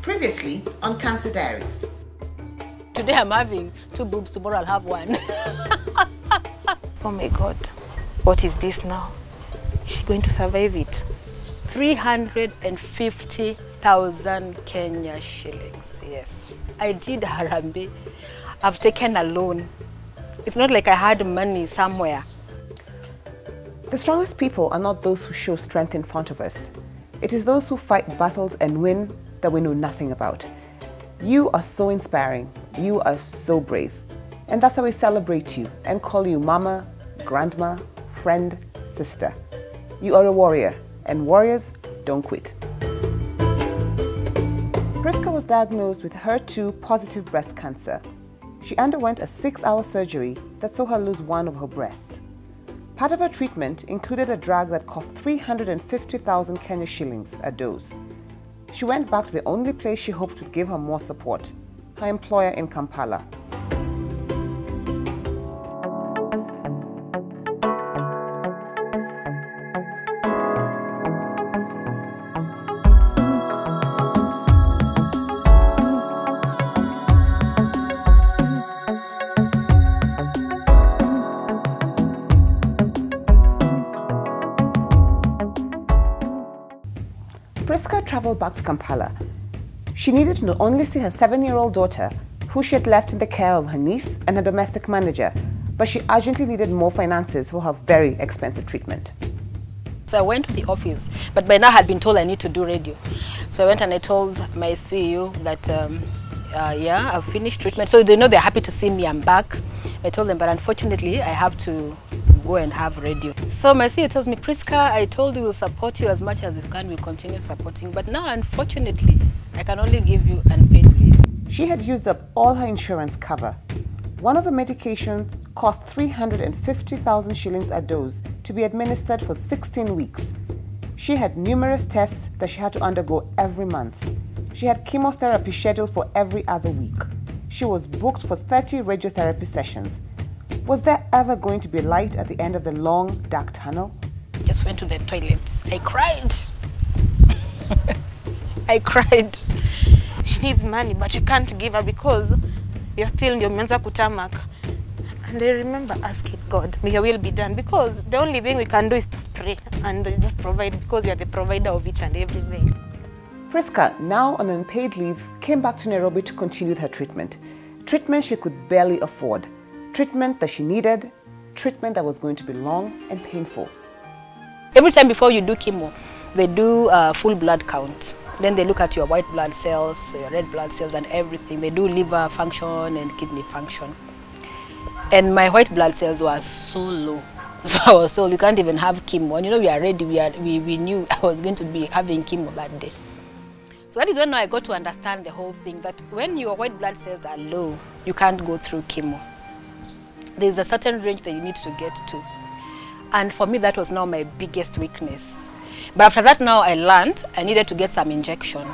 Previously on Cancer Diaries. Today I'm having 2 boobs, tomorrow I'll have 1. Oh my God, what is this now? Is she going to survive it? 350,000 Kenya shillings, yes. I did Harambe. I've taken a loan. It's not like I had money somewhere. The strongest people are not those who show strength in front of us. It is those who fight battles and win that we know nothing about. You are so inspiring. You are so brave. And that's how we celebrate you and call you mama, grandma, friend, sister. You are a warrior, and warriors don't quit. PRISCA was diagnosed with HER2 positive breast cancer. She underwent a 6-hour surgery that saw her lose 1 of her breasts. Part of her treatment included a drug that cost 350,000 Kenya shillings a dose. She went back to the only place she hoped would give her more support, her employer in Kampala. PRISCA traveled back to Kampala. She needed to not only see her 7-year-old daughter, who she had left in the care of her niece and her domestic manager, but she urgently needed more finances for her very expensive treatment. So I went to the office, but by now I had been told I need to do radio. So I went and I told my CEO that, yeah, I've finished treatment. So they know they're happy to see me, I'm back. I told them, but unfortunately, I have to go and have radio. So my CEO tells me, PRISCA, I told you we'll support you as much as we can, we'll continue supporting. But now, unfortunately, I can only give you unpaid leave. She had used up all her insurance cover. One of the medications cost 350,000 shillings a dose to be administered for 16 weeks. She had numerous tests that she had to undergo every month. She had chemotherapy scheduled for every other week. She was booked for 30 radiotherapy sessions. Was there ever going to be light at the end of the long, dark tunnel? Just went to the toilet. I cried. I cried. She needs money, but you can't give her because you're still in your menza kutamak. And I remember asking God, may your will be done, because the only thing we can do is to pray and just provide, because you're the provider of each and everything. PRISCA, now on unpaid leave, came back to Nairobi to continue with her treatment. Treatment she could barely afford. Treatment that she needed. Treatment that was going to be long and painful. Every time before you do chemo, they do a full blood count. Then they look at your white blood cells, your red blood cells and everything. They do liver function and kidney function. And my white blood cells were so low. So I was told, you can't even have chemo. And you know, we are ready. We knew I was going to be having chemo that day. So that is when I got to understand the whole thing, that when your white blood cells are low, you can't go through chemo. There's a certain range that you need to get to. And for me, that was now my biggest weakness. But after that, now I learned I needed to get some injection.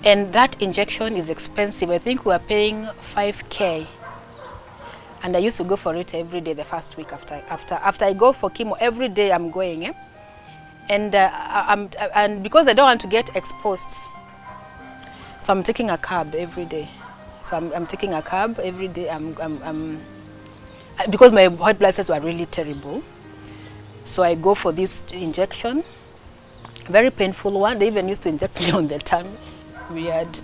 And that injection is expensive. I think we are paying 5K. And I used to go for it every day the first week after I go for chemo. Every day I'm going. And because I don't want to get exposed, so I'm taking a cab every day. So I'm taking a cab every day. Because my white blood cells were really terrible. So I go for this injection. Very painful one. They even used to inject me on the tummy. Weird.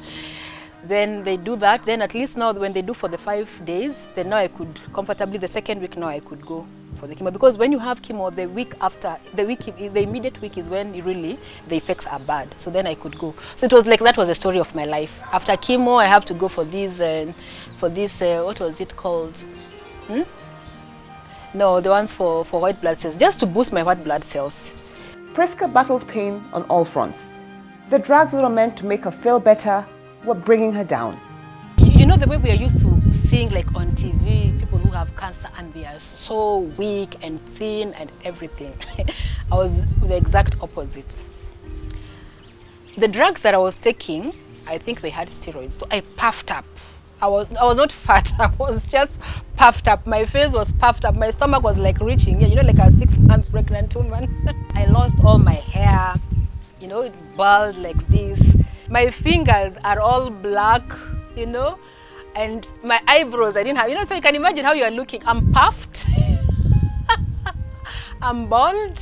Then they do that. Then at least now when they do for the 5 days, then now I could comfortably, the second week now I could go for the chemo. Because when you have chemo, the week after, the immediate week is when really the effects are bad. So then I could go. So it was like, that was the story of my life. After chemo, I have to go for these, what was it called? No, the ones for white blood cells, just to boost my white blood cells. PRISCA battled pain on all fronts. The drugs that were meant to make her feel better were bringing her down. You know the way we are used to seeing like on TV, people who have cancer and they are so weak and thin and everything. I was the exact opposite. The drugs that I was taking, I think they had steroids, so I puffed up. I was not fat, I was just puffed up. My face was puffed up, my stomach was like reaching, you know, like a 6-month pregnant woman. I lost all my hair, you know, it bald like this. My fingers are all black, you know, and my eyebrows, I didn't have, you know, so you can imagine how you are looking. I'm puffed, I'm bald.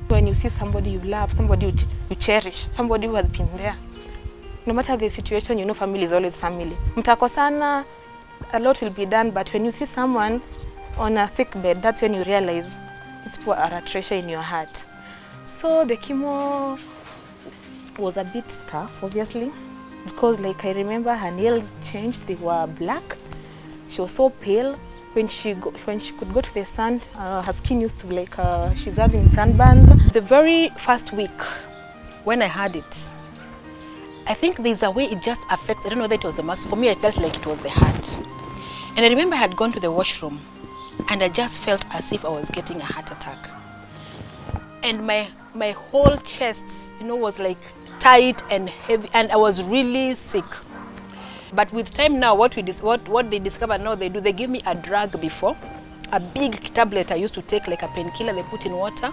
When you see somebody you love, somebody you cherish, somebody who has been there, no matter the situation, you know family is always family. Mtakosana, a lot will be done, but when you see someone on a sick bed, that's when you realize these people are a treasure in your heart. So the chemo was a bit tough, obviously, because like I remember her nails changed, they were black. She was so pale. When she could go to the sun, her skin used to be like she's having sunburns. The very first week when I had it, I think there's a way it just affects, I don't know whether it was the muscle. For me, I felt like it was the heart. And I remember I had gone to the washroom and I just felt as if I was getting a heart attack. And my whole chest, you know, was like tight and heavy, and I was really sick. But with time now, what they discovered now, they give me a drug before, a big tablet I used to take, like a painkiller they put in water.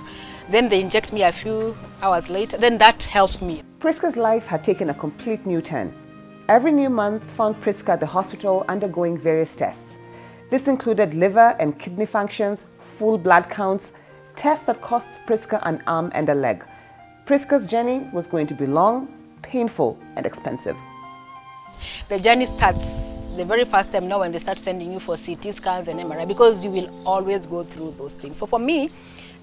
Then they inject me a few hours later. Then that helped me. Prisca's life had taken a complete new turn. Every new month found Prisca at the hospital undergoing various tests. This included liver and kidney functions, full blood counts, tests that cost Prisca an arm and a leg. Prisca's journey was going to be long, painful, and expensive. The journey starts the very first time now when they start sending you for CT scans and MRI, because you will always go through those things. So for me,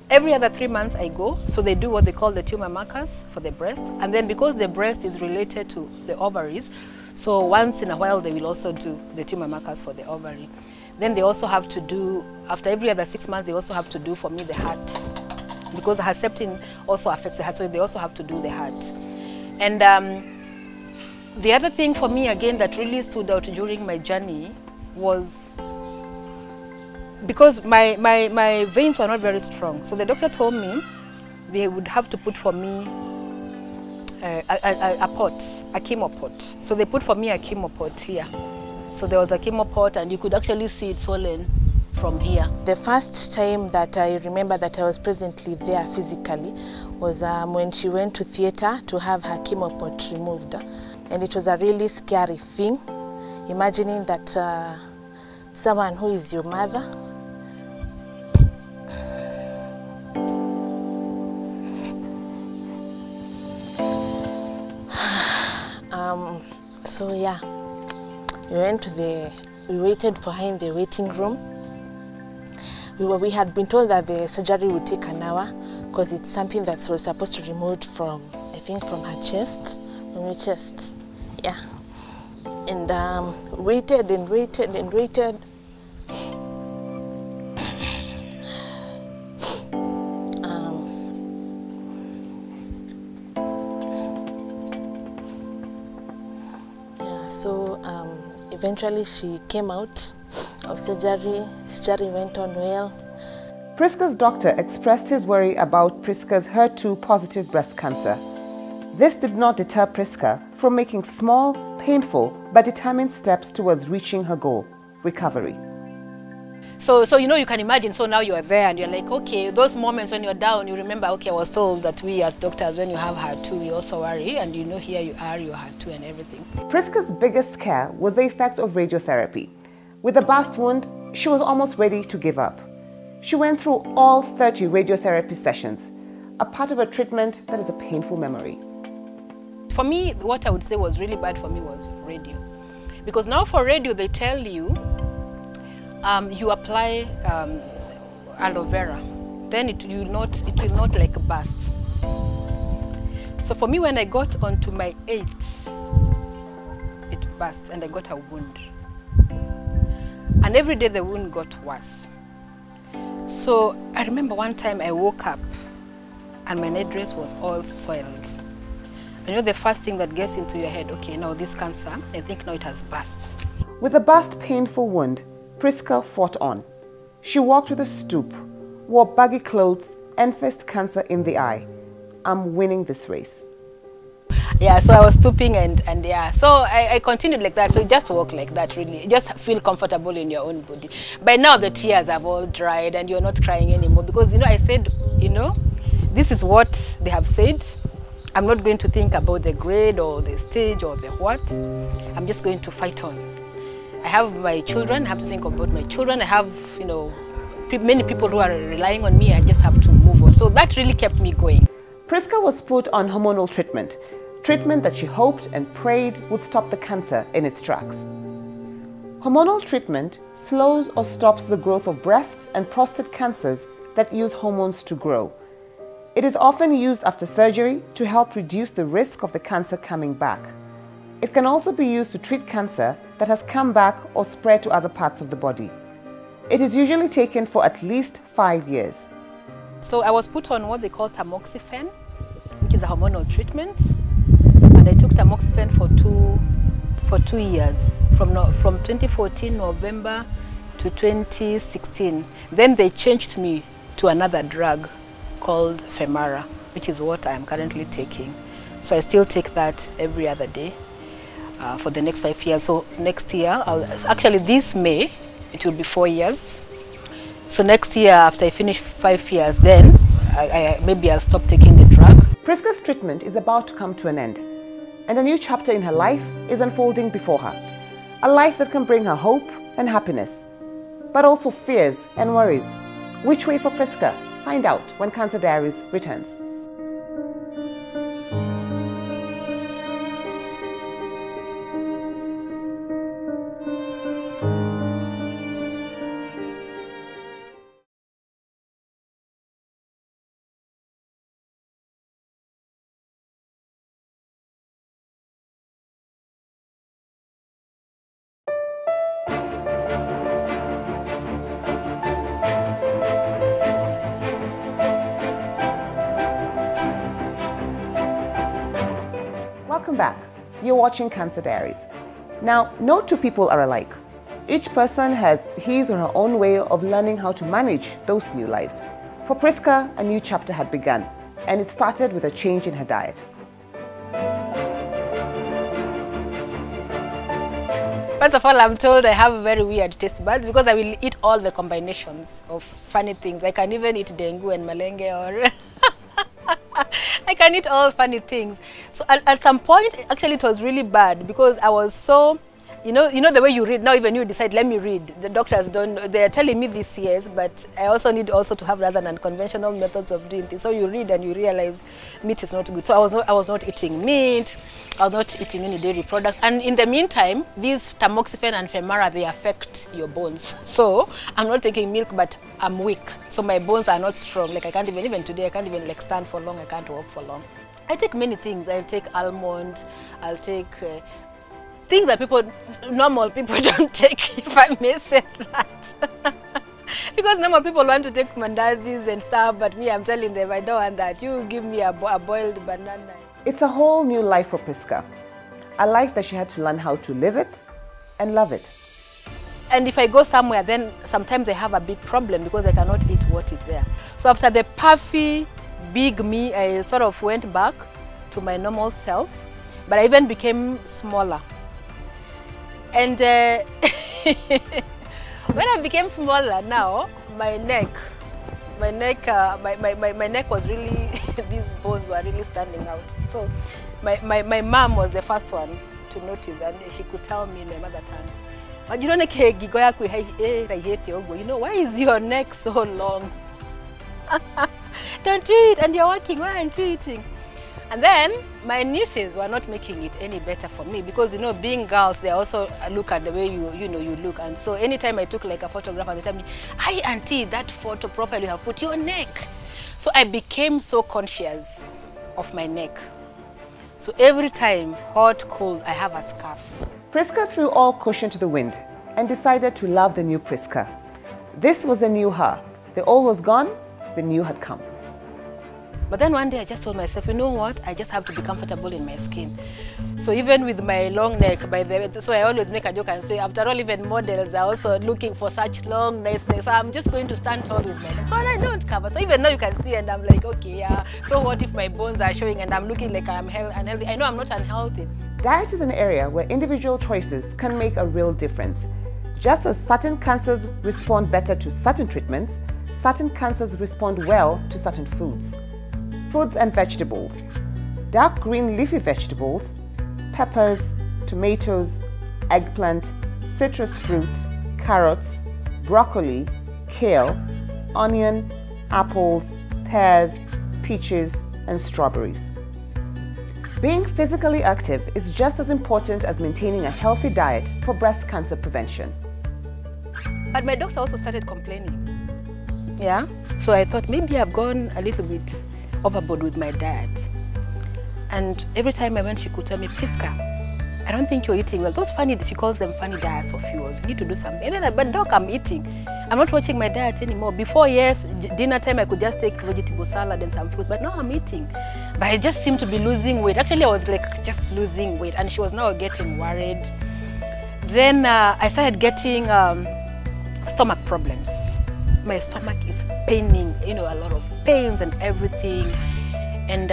every other 3 months I go, so they do what they call the tumor markers for the breast, and then because the breast is related to the ovaries, so once in a while they will also do the tumor markers for the ovary. Then they also have to do, after every other 6 months, they also have to do for me the heart, because Herceptin also affects the heart, so they also have to do the heart. And the other thing for me again that really stood out during my journey was because my veins were not very strong. So the doctor told me they would have to put for me a pot, a chemo pot. So they put for me a chemo pot here. So there was a chemo pot and you could actually see it swollen from here. The first time that I remember that I was presently there physically was when she went to theatre to have her chemo pot removed. And it was a really scary thing, imagining that someone who is your mother so yeah, we waited for her in the waiting room. We had been told that the surgery would take an hour because it's something that was supposed to be removed from, I think, from her chest, from her chest, yeah. And waited and waited and waited. So eventually she came out of surgery. Surgery went on well. Prisca's doctor expressed his worry about Prisca's HER2 positive breast cancer. This did not deter Prisca from making small, painful, but determined steps towards reaching her goal, recovery. So you know, you can imagine, so now you are there and you're like, okay, those moments when you're down, you remember, okay, I was told that we as doctors, when you have HER2, you also worry, and you know here you are, you HER2 and everything. Prisca's biggest scare was the effect of radiotherapy. With a burst wound, she was almost ready to give up. She went through all 30 radiotherapy sessions, a part of a treatment that is a painful memory. For me, what I would say was really bad for me was radio. Because now for radio, they tell you, you apply aloe vera, then it will not like burst. So for me, when I got onto my 8th, it burst and I got a wound. And every day the wound got worse. So I remember one time I woke up and my night dress was all soiled. You know, the first thing that gets into your head, okay, now this cancer, I think now it has burst. With a burst painful wound, Prisca fought on. She walked with a stoop, wore baggy clothes, and faced cancer in the eye. I'm winning this race. Yeah, so I was stooping and yeah, so I continued like that. So you just walk like that, really. You just feel comfortable in your own body. By now the tears have all dried and you're not crying anymore because, you know, I said, you know, this is what they have said I'm not going to think about the grade or the stage or the what. I'm just going to fight on. I have my children, I have to think about my children. I have, you know, many people who are relying on me. I just have to move on. So that really kept me going. PRISCA was put on hormonal treatment that she hoped and prayed would stop the cancer in its tracks. Hormonal treatment slows or stops the growth of breast and prostate cancers that use hormones to grow. It is often used after surgery to help reduce the risk of the cancer coming back. It can also be used to treat cancer that has come back or spread to other parts of the body. It is usually taken for at least 5 years. So I was put on what they call tamoxifen, which is a hormonal treatment. And I took tamoxifen for 2 years, from 2014 November to 2016. Then they changed me to another drug called Femara, which is what I am currently taking. So I still take that every other day for the next 5 years. So next year, actually this May, it will be 4 years. So next year, after I finish 5 years, then maybe I'll stop taking the drug. PRISCA's treatment is about to come to an end, and a new chapter in her life is unfolding before her. A life that can bring her hope and happiness, but also fears and worries. Which way for PRISCA? Find out when Cancer Diaries returns. Welcome back. You're watching Cancer Diaries. Now, no two people are alike. Each person has his or her own way of learning how to manage those new lives. For PRISCA, a new chapter had begun, and it started with a change in her diet. First of all, I'm told I have very weird taste buds because I will eat all the combinations of funny things. I can even eat dengue and malenge, or I can eat all funny things. So at some point, actually it was really bad because I was so, you know the way you read, now even you decide, let me read. The doctors don't, they're telling me this, yes, but I also need to have rather unconventional methods of doing things. So you read and you realize meat is not good. So I was not eating meat, I was not eating any dairy products. And in the meantime, these tamoxifen and Femara, they affect your bones. So I'm not taking milk, but I'm weak. So my bones are not strong. Like I can't even today, I can't even like stand for long, I can't walk for long. I take many things. I'll take almonds, I'll take things that normal people don't take, if I may say that. Because normal people want to take mandazis and stuff, but me, I'm telling them, I don't want that. You give me a boiled banana. It's a whole new life for PRISCA. A life that she had to learn how to live it and love it. And if I go somewhere, then sometimes I have a big problem because I cannot eat what is there. So after the puffy, big me, I sort of went back to my normal self, but I even became smaller. And when I became smaller now, my neck was really, these bones were really standing out. So my mom was the first one to notice, and she could tell me in my mother tongue, you know, why is your neck so long? Don't do it, and you're working, why aren't you eating? And then my nieces were not making it any better for me because, you know, being girls, they also look at the way you look. And so anytime I took like a photograph, and they tell me, "Hi auntie, that photo profile you have put, your neck." So I became so conscious of my neck. So every time, hot, cold, I have a scarf. PRISCA threw all caution to the wind and decided to love the new PRISCA. This was a new her. The old was gone, the new had come. But then one day I just told myself, you know what, I just have to be comfortable in my skin. So even with my long neck, so I always make a joke and say, after all, even models are also looking for such long, nice necks. So I'm just going to stand tall with my neck. So I don't cover. So even now you can see, and I'm like, okay, yeah. So what if my bones are showing and I'm looking like I'm unhealthy? I know I'm not unhealthy. Diet is an area where individual choices can make a real difference. Just as certain cancers respond better to certain treatments, certain cancers respond well to certain foods. Foods and vegetables. dark green leafy vegetables, peppers, tomatoes, eggplant, citrus fruit, carrots, broccoli, kale, onion, apples, pears, peaches, and strawberries. Being physically active is just as important as maintaining a healthy diet for breast cancer prevention. But my doctor also started complaining. Yeah, so I thought maybe I've gone a little bit overboard with my diet. And every time I went, she could tell me, "Prisca, I don't think you're eating well. Those funny," she calls them funny diets of yours. You need to do something." And then, but doc, I'm eating. I'm not watching my diet anymore. Before, yes, dinner time, I could just take vegetable salad and some fruits, but now I'm eating. But I just seem to be losing weight. Actually, I was like just losing weight, and she was now getting worried. Then I started getting stomach problems. My stomach is paining, you know, a lot of pains and everything. And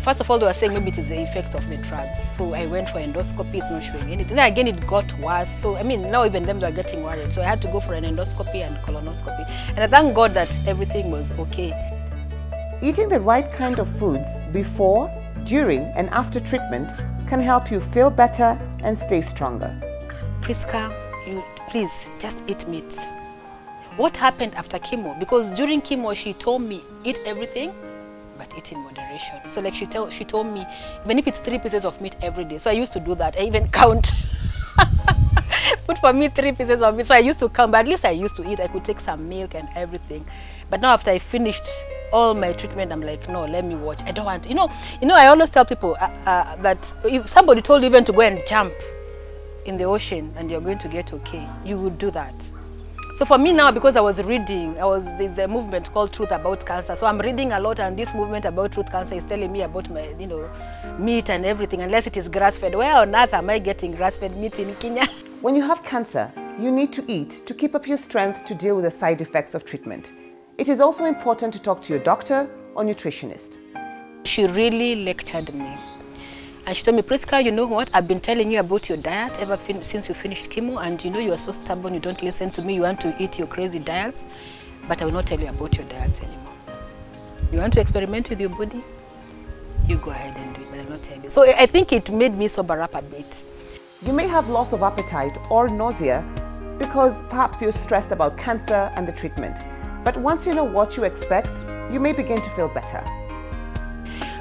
first of all, they were saying maybe it is the effect of the drugs. So I went for endoscopy, it's not showing anything. Then again, it got worse. So, I mean, now even them, they were getting worried. So I had to go for an endoscopy and colonoscopy. And I thank God that everything was okay. Eating the right kind of foods before, during, and after treatment can help you feel better and stay stronger. Prisca, you please just eat meat. What happened after chemo? Because during chemo, she told me, eat everything, but eat in moderation. So like she told me, even if it's 3 pieces of meat every day. So I used to do that. I even count. Put for me 3 pieces of meat. So I used to count, but at least I used to eat. I could take some milk and everything. But now after I finished all my treatment, I'm like, no, let me watch. I don't want, you know, I always tell people that if somebody told you even to go and jump in the ocean and you're going to get okay, you would do that. So for me now, because I was reading, there's a movement called Truth About Cancer. So I'm reading a lot, and this movement about Truth Cancer is telling me about my, you know, meat and everything, unless it is grass-fed. Where on earth am I getting grass-fed meat in Kenya? When you have cancer, you need to eat to keep up your strength to deal with the side effects of treatment. It is also important to talk to your doctor or nutritionist. She really lectured me. And she told me, "Prisca, you know what? I've been telling you about your diet ever since you finished chemo, and you know you are so stubborn, you don't listen to me, you want to eat your crazy diets, but I will not tell you about your diets anymore. You want to experiment with your body? You go ahead and do it, but I will not tell you." So I think it made me sober up a bit. You may have loss of appetite or nausea because perhaps you're stressed about cancer and the treatment. But once you know what you expect, you may begin to feel better.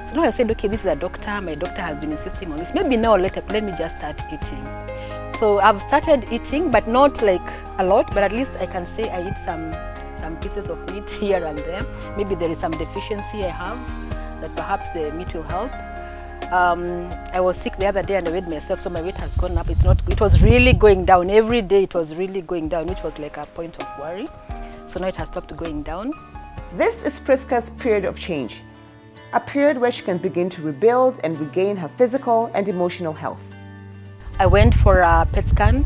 So now I said, okay, this is a doctor. My doctor has been insisting on this. Maybe now let me just start eating. So I've started eating, but not like a lot, but at least I can say I eat some pieces of meat here and there. Maybe there is some deficiency I have that perhaps the meat will help. I was sick the other day and I weighed myself, so my weight has gone up. It was really going down. Every day it was really going down, which was like a point of worry. So now it has stopped going down. This is Prisca's period of change. A period where she can begin to rebuild and regain her physical and emotional health. I went for a PET scan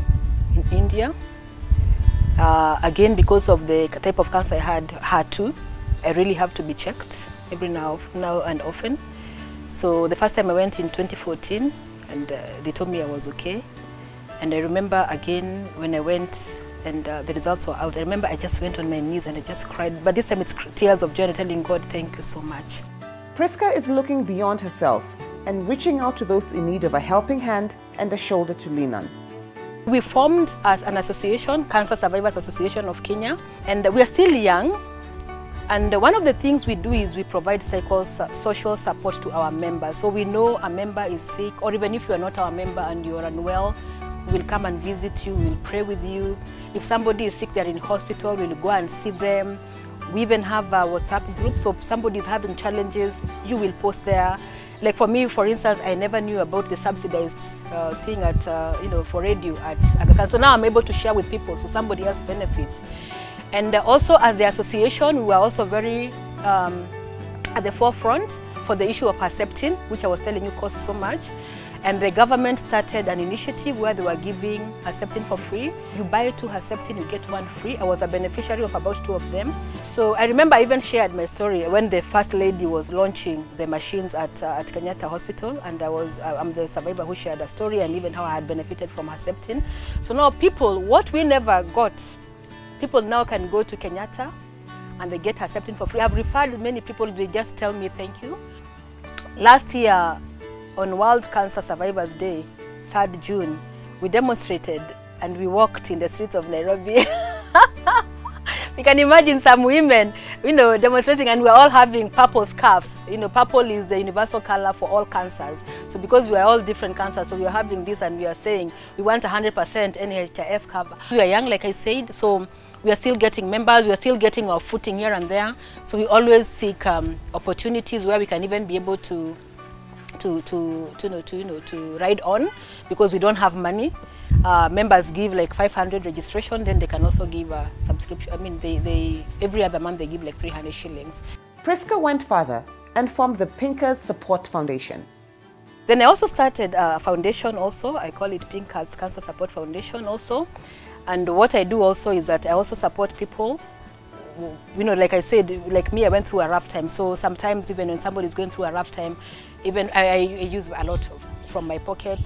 in India. Again, because of the type of cancer I had to, I really have to be checked every now and often. So the first time I went in 2014, and they told me I was okay. And I remember again when I went and the results were out, I remember I just went on my knees and I just cried. But this time it's tears of joy and telling God, thank you so much. Prisca is looking beyond herself and reaching out to those in need of a helping hand and a shoulder to lean on. We formed as an association, Cancer Survivors Association of Kenya, and we are still young. And one of the things we do is we provide social support to our members. So we know a member is sick, or even if you are not our member and you are unwell, we'll come and visit you, we'll pray with you. If somebody is sick, they're in hospital, we'll go and see them. We even have a WhatsApp group, so if somebody is having challenges, you will post there. Like for me, for instance, I never knew about the subsidized thing at, for radio at Aga Khan. So now I'm able to share with people, so somebody else benefits. And also as the association, we are also very at the forefront for the issue of Herceptin, which I was telling you costs so much. And the government started an initiative where they were giving Herceptin for free. You buy 2 Herceptin, you get 1 free. I was a beneficiary of about 2 of them. So I remember I even shared my story when the first lady was launching the machines at Kenyatta Hospital, and I'm the survivor who shared a story and even how I had benefited from Herceptin. So now people, what we never got, people now can go to Kenyatta and they get Herceptin for free. I've referred many people, they just tell me thank you. Last year, on World Cancer Survivors Day, 3rd June, we demonstrated and we walked in the streets of Nairobi. So you can imagine some women, demonstrating, and we're all having purple scarves. Purple is the universal color for all cancers. So because we are all different cancers, so we are having this and we are saying we want 100% NHIF cover. We are young, like I said, so we are still getting members, we are still getting our footing here and there. So we always seek opportunities where we can even be able to ride on, because we don't have money. Members give like 500 registration, then they can also give a subscription. I mean, they every other month they give like 300 shillings. PRISCA went further and formed the Pinkers Support Foundation. Then I also started a foundation also. I call it Pink Hearts Cancer Support Foundation also. And what I do also is that I also support people. Like I said, like me, I went through a rough time. So sometimes even when somebody is going through a rough time, even I use a lot from my pocket,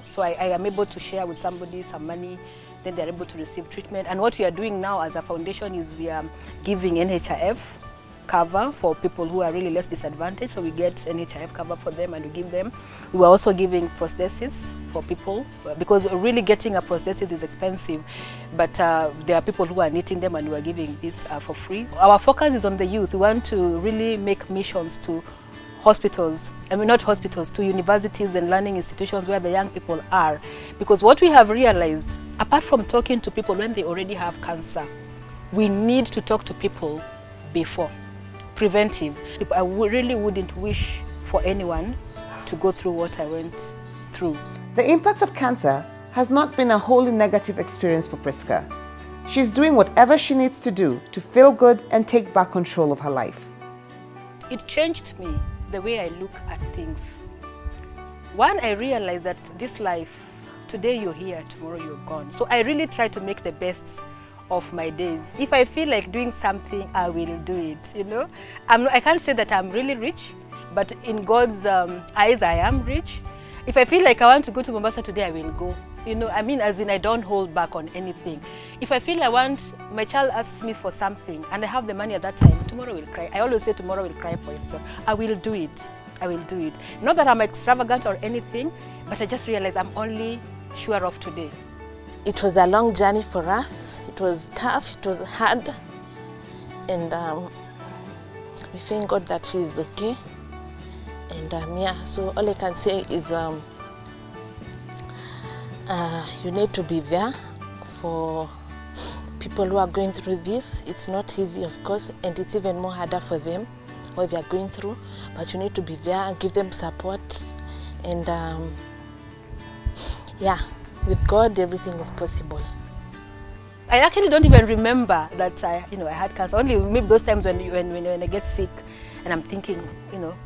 so I am able to share with somebody some money, then they're able to receive treatment. And what we are doing now as a foundation is we are giving NHIF cover for people who are really less disadvantaged. So we get NHIF cover for them and we give them. We are also giving prosthesis for people, because really getting a prosthesis is expensive, but there are people who are needing them, and we are giving this for free. Our focus is on the youth. We want to really make missions to hospitals, not hospitals, to universities and learning institutions where the young people are. Because what we have realized, apart from talking to people when they already have cancer, we need to talk to people before. Preventive. I really wouldn't wish for anyone to go through what I went through. The impact of cancer has not been a wholly negative experience for PRISCA. She's doing whatever she needs to do to feel good and take back control of her life. It changed me, the way I look at things. One, I realized that this life, today you're here, tomorrow you're gone. So I really try to make the best of my days. If I feel like doing something, I will do it, I can't say that I'm really rich, but in God's eyes, I am rich. If I feel like I want to go to Mombasa today, I will go. As in I don't hold back on anything. If I feel my child asks me for something and I have the money at that time, tomorrow will cry. I always say tomorrow will cry for itself. I will do it. I will do it. Not that I'm extravagant or anything, but I just realize I'm only sure of today. It was a long journey for us. It was tough, it was hard. And we thank God that she's okay. And yeah, so all I can say is you need to be there for people who are going through this. It's not easy, of course, and it's even more harder for them, what they are going through. But you need to be there and give them support. And yeah, with God, everything is possible. I actually don't even remember that I had cancer. Only maybe those times when I get sick and I'm thinking,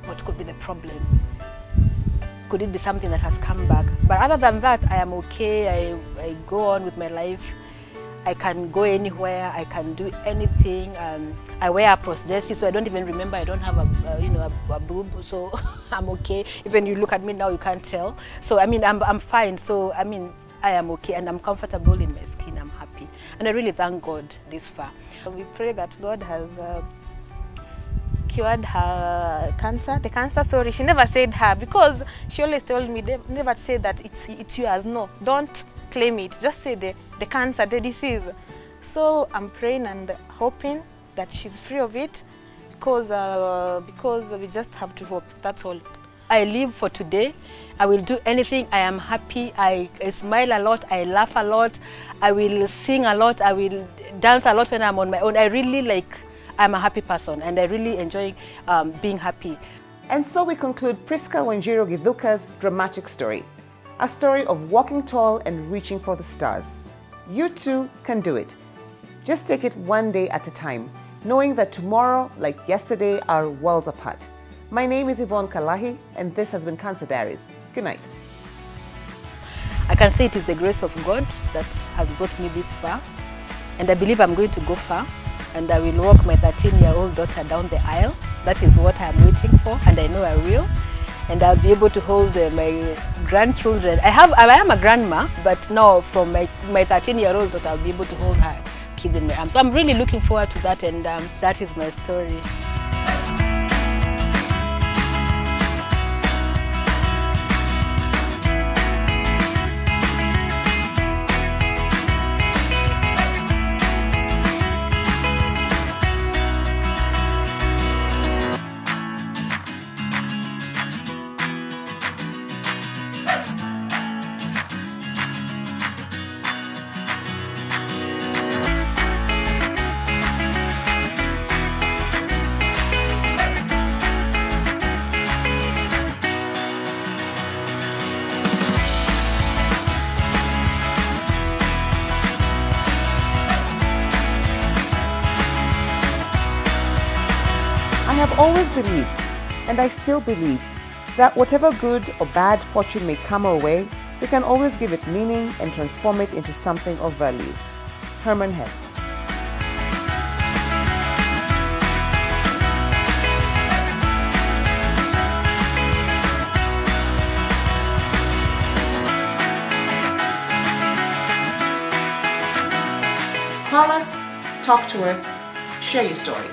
what could be the problem? Could it be something that has come back? But other than that, I am okay. I go on with my life. I can go anywhere. I can do anything. I wear a prosthesis, so I don't even remember. I don't have a boob, so I'm okay. Even you look at me now, you can't tell. So I'm fine. So I am okay, and I'm comfortable in my skin. I'm happy, and I really thank God this far. We pray that God has cured her cancer. The cancer, sorry, she never said her, because she always told me, never say that it's yours. No, don't claim it. Just say the cancer, the disease. So I'm praying and hoping that she's free of it, because we just have to hope. That's all. I live for today. I will do anything. I am happy. I smile a lot. I laugh a lot. I will sing a lot. I will dance a lot when I'm on my own. I'm a happy person, and I really enjoy being happy. And so we conclude PRISCA WANJIRU GITHUKA's dramatic story. A story of walking tall and reaching for the stars. You too can do it. Just take it one day at a time, knowing that tomorrow, like yesterday, are worlds apart. My name is Yvonne Kalahi, and this has been Cancer Diaries. Good night. I can say it is the grace of God that has brought me this far, and I believe I'm going to go far, and I will walk my 13-year-old daughter down the aisle. That is what I'm waiting for, and I know I will. And I'll be able to hold my grandchildren. I am a grandma, but now from my 13-year-old daughter, I'll be able to hold her kids in my arms. So I'm really looking forward to that, and that is my story. I've always believed, and I still believe, that whatever good or bad fortune may come our way, we can always give it meaning and transform it into something of value. Herman Hesse. Call us, talk to us, share your story.